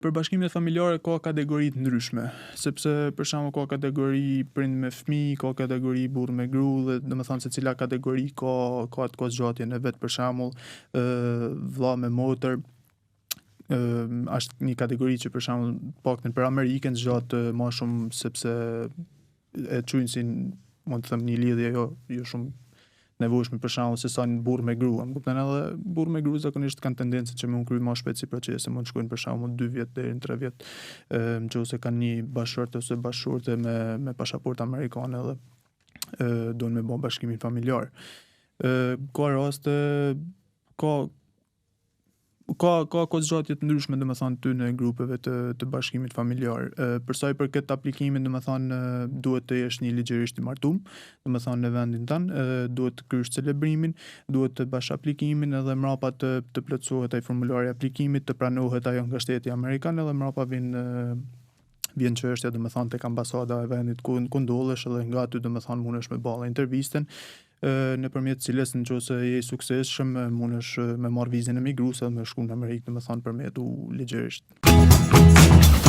Për bashkimet familjare ka kategori të ndryshme, sepse për shembull ka kategori prind me fëmijë, ka kategori burr me gru dhe domethënë se cila kategori ka atë kozgjatjen e vet. Për shembull, vlla me motër, është një kategori që për shembull paktën për Amerikën zgjat më shumë sepse e çujnë si mund të them një lidhje jo shumë nevojshme për shembull se sa një burr me grua. Më kupton, edhe burr me gru zakonisht kanë tendencën që më kry më shpejt si procese, mund të shkojnë për shembull 2 vjet deri në 3 vjet, nëse kanë një bashkëshort ose bashkëshorte me pasaportë amerikane dhe duan me bë bashkimin familjar. Ka raste ka kozgjatje të ndryshme domethënë ty në grupeve të bashkimit familjar. Për sa i përket aplikimit, domethënë duhet të jesh një ligjërisht i martuar, domethënë në vendin tënd, duhet të krysh celebrimin, duhet të bash aplikimin edhe mbrapa të plotësohet ai formulari i aplikimit, të pranohet ajo nga shteti amerikan edhe mbrapa vjen çështja domethënë tek ambasada e vendit ku ndodhesh edhe nga aty domethënë mundesh me balla intervistën, nëpërmjet cilës nëse je i suksesshëm mundesh me marr vizën e migrues edhe me shku në Amerikë domethënë për me jetu ligjërisht.